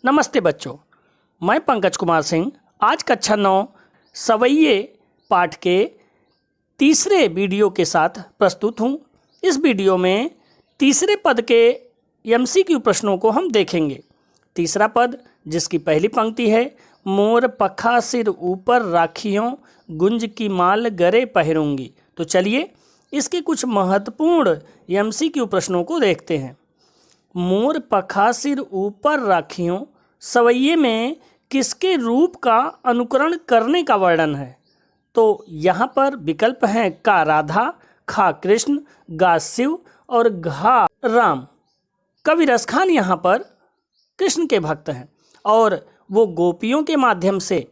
नमस्ते बच्चों, मैं पंकज कुमार सिंह आज कक्षा 9 सवैये पाठ के तीसरे वीडियो के साथ प्रस्तुत हूँ। इस वीडियो में तीसरे पद के एमसीक्यू प्रश्नों को हम देखेंगे। तीसरा पद जिसकी पहली पंक्ति है, मोर पखा सिर ऊपर राखियों गुंज की माल गरे पहरूंगी। तो चलिए इसके कुछ महत्वपूर्ण एमसीक्यू प्रश्नों को देखते हैं। मोर पखा सिर ऊपर राखियों सवैये में किसके रूप का अनुकरण करने का वर्णन है? तो यहाँ पर विकल्प हैं का राधा, खा कृष्ण, गा शिव और घा राम। कवि रसखान यहाँ पर कृष्ण के भक्त हैं और वो गोपियों के माध्यम से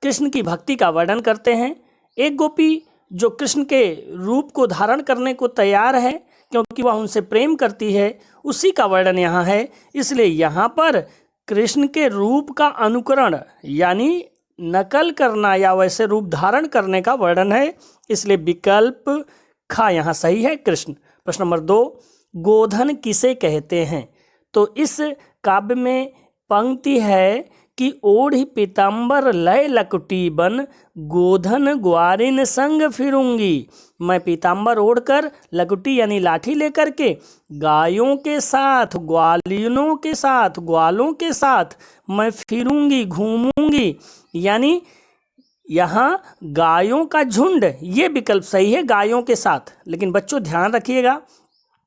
कृष्ण की भक्ति का वर्णन करते हैं। एक गोपी जो कृष्ण के रूप को धारण करने को तैयार है क्योंकि वह उनसे प्रेम करती है, उसी का वर्णन यहाँ है। इसलिए यहाँ पर कृष्ण के रूप का अनुकरण यानी नकल करना या वैसे रूप धारण करने का वर्णन है। इसलिए विकल्प खा यहाँ सही है, कृष्ण। प्रश्न नंबर 2, गोधन किसे कहते हैं? तो इस काव्य में पंक्ति है कि ओढ़ी पीताम्बर लय लकुटी बन गोधन ग्वारिन संग फिरूंगी। मैं पीताम्बर ओढ़कर लकुटी यानी लाठी लेकर के गायों के साथ, ग्वालिनों के साथ, ग्वालों के साथ मैं फिरूंगी, घूमूंगी। यानी यहाँ गायों का झुंड, ये विकल्प सही है, गायों के साथ। लेकिन बच्चों ध्यान रखिएगा,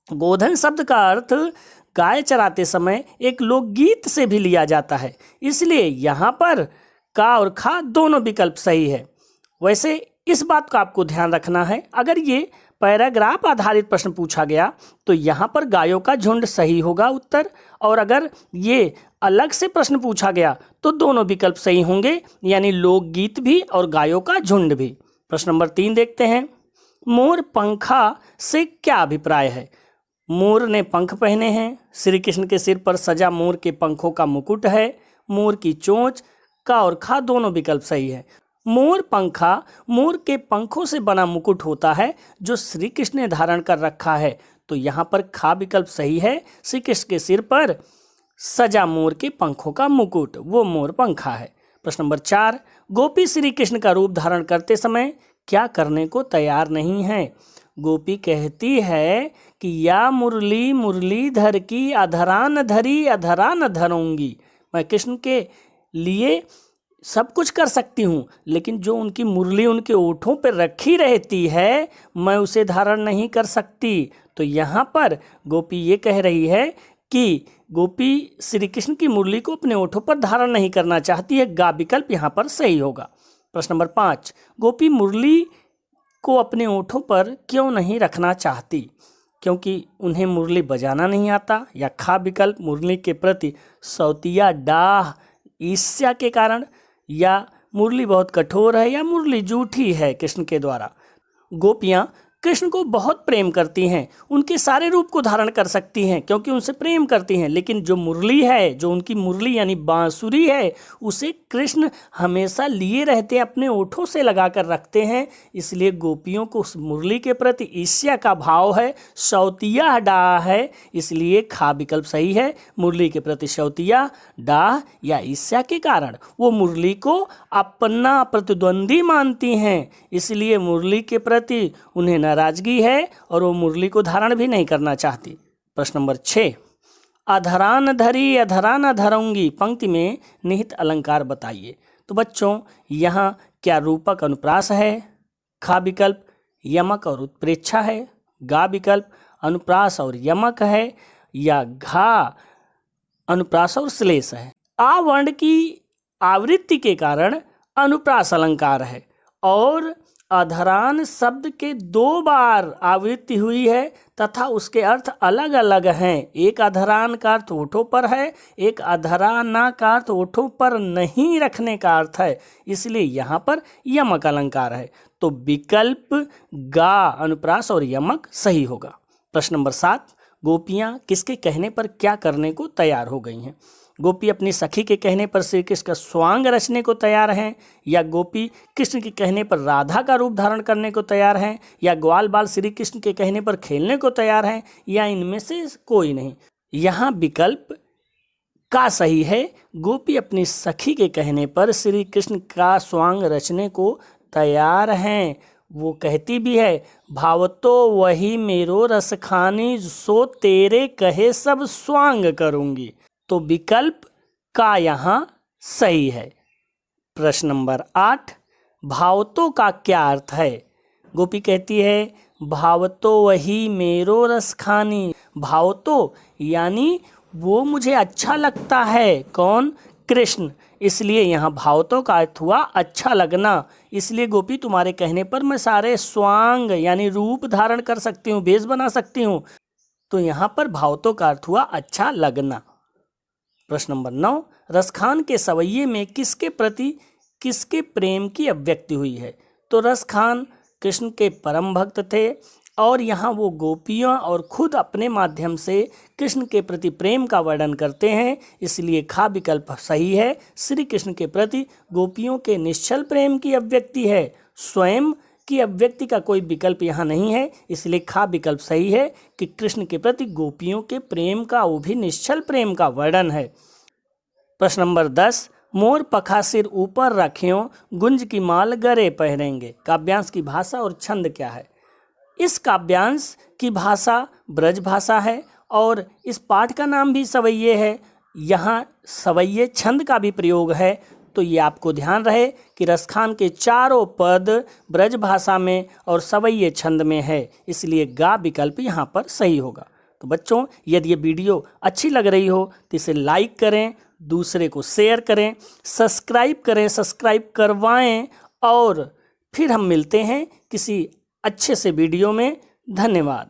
गोधन शब्द का अर्थ गाय चराते समय एक लोकगीत से भी लिया जाता है। इसलिए यहाँ पर का और खा दोनों विकल्प सही है। वैसे इस बात का आपको ध्यान रखना है, अगर ये पैराग्राफ आधारित प्रश्न पूछा गया तो यहाँ पर गायों का झुंड सही होगा उत्तर, और अगर ये अलग से प्रश्न पूछा गया तो दोनों विकल्प सही होंगे, यानी लोकगीत भी और गायों का झुंड भी। प्रश्न नंबर 3 देखते हैं। मोर पंखा से क्या अभिप्राय है? मोर ने पंख पहने हैं, श्री कृष्ण के सिर पर सजा मोर के पंखों का मुकुट है, मोर की चोंच, का और खा दोनों विकल्प सही है। मोर पंखा मोर के पंखों से बना मुकुट होता है जो श्री कृष्ण ने धारण कर रखा है। तो यहाँ पर खा विकल्प सही है, श्री कृष्ण के सिर पर सजा मोर के पंखों का मुकुट, वो मोर पंखा है। प्रश्न नंबर 4, गोपी श्री कृष्ण का रूप धारण करते समय क्या करने को तैयार नहीं है? गोपी कहती है कि या मुरली मुरलीधर की अधरान धरी अधरान धरूंगी। मैं कृष्ण के लिए सब कुछ कर सकती हूँ, लेकिन जो उनकी मुरली उनके ओठों पर रखी रहती है मैं उसे धारण नहीं कर सकती। तो यहाँ पर गोपी ये कह रही है कि गोपी श्री कृष्ण की मुरली को अपने ओठों पर धारण नहीं करना चाहती है। गा विकल्प यहाँ पर सही होगा। प्रश्न नंबर 5, गोपी मुरली को अपने ओठों पर क्यों नहीं रखना चाहती? क्योंकि उन्हें मुरली बजाना नहीं आता, या खा विकल्प मुरली के प्रति सौतिया डाह ईर्ष्या के कारण, या मुरली बहुत कठोर है, या मुरली जूठी है कृष्ण के द्वारा। गोपियाँ कृष्ण को बहुत प्रेम करती हैं, उनके सारे रूप को धारण कर सकती हैं क्योंकि उनसे प्रेम करती हैं, लेकिन जो मुरली है, जो उनकी मुरली यानी बांसुरी है, उसे कृष्ण हमेशा लिए रहते हैं, अपने ओठों से लगा कर रखते हैं। इसलिए गोपियों को उस मुरली के प्रति ईर्ष्या का भाव है, शौतिया डाह है। इसलिए खा विकल्प सही है, मुरली के प्रति शौतिया डाह या ईर्ष्या के कारण वो मुरली को अपना प्रतिद्वंदी मानती हैं। इसलिए मुरली के प्रति उन्हें नाराजगी है और वो मुरली को धारण भी नहीं करना चाहती। प्रश्न नंबर 6, अधरान धरी अधरान धरूंगी पंक्ति में निहित अलंकार बताइए। तो बच्चों यहाँ क्या रूपक अनुप्रास है? खा विकल्प यमक और उत्प्रेक्षा है, गा विकल्प अनुप्रास और यमक है, या घा अनुप्रास और श्लेष है। आ वर्ण की आवृत्ति के कारण अनुप्रास अलंकार है और अधरान शब्द के 2 बार आवृत्ति हुई है तथा उसके अर्थ अलग अलग हैं। एक अधरान का अर्थ ओठों पर है, एक अधराना का अर्थ ओठों पर नहीं रखने का अर्थ है। इसलिए यहाँ पर यमक अलंकार है। तो विकल्प गा अनुप्रास और यमक सही होगा। प्रश्न नंबर 7, गोपियाँ किसके कहने पर क्या करने को तैयार हो गई हैं? गोपी अपनी सखी के कहने पर श्री कृष्ण का स्वांग रचने को तैयार हैं, या गोपी कृष्ण के कहने पर राधा का रूप धारण करने को तैयार हैं, या ग्वाल बाल श्री कृष्ण के कहने पर खेलने को तैयार हैं, या इनमें से कोई नहीं। यहाँ विकल्प का सही है। गोपी अपनी सखी के कहने पर श्री कृष्ण का स्वांग रचने को तैयार हैं। वो कहती भी है, भावतो वही मेरो रसखानी, सो तेरे कहे सब स्वांग करूंगी। तो विकल्प का यहाँ सही है। प्रश्न नंबर 8, भावतो का क्या अर्थ है? गोपी कहती है, भावतो वही मेरो रसखानी। भावतो यानी वो मुझे अच्छा लगता है। कौन? कृष्ण। इसलिए यहाँ भावतो का अर्थ हुआ अच्छा लगना। इसलिए गोपी तुम्हारे कहने पर मैं सारे स्वांग यानी रूप धारण कर सकती हूँ, भेष बना सकती हूँ। तो यहाँ पर भावतो का अर्थ हुआ अच्छा लगना। प्रश्न नंबर 9, रसखान के सवैये में किसके प्रति किसके प्रेम की अभिव्यक्ति हुई है? तो रसखान कृष्ण के परम भक्त थे और यहाँ वो गोपियों और खुद अपने माध्यम से कृष्ण के प्रति प्रेम का वर्णन करते हैं। इसलिए खा विकल्प सही है। श्री कृष्ण के प्रति गोपियों के निश्चल प्रेम की अभिव्यक्ति है। स्वयं की अभिव्यक्ति का कोई विकल्प यहाँ नहीं है। इसलिए खा विकल्प सही है कि कृष्ण के प्रति गोपियों के प्रेम का वो भी निश्चल प्रेम का वर्णन है। प्रश्न नंबर 10, मोर पखा सिर ऊपर रखियों, गुंज की माल गरे पहनेंगे। काव्यांश की भाषा और छंद क्या है? इस काव्यांश की भाषा ब्रज भाषा है और इस पाठ का नाम भी सवैये है। यहाँ सवैये छंद का भी प्रयोग है। तो ये आपको ध्यान रहे कि रसखान के चारों पद ब्रज भाषा में और सवैये छंद में है। इसलिए गा विकल्प यहाँ पर सही होगा। तो बच्चों, यदि ये वीडियो अच्छी लग रही हो तो इसे लाइक करें, दूसरे को शेयर करें, सब्सक्राइब करवाएं और फिर हम मिलते हैं किसी अच्छे से वीडियो में। धन्यवाद।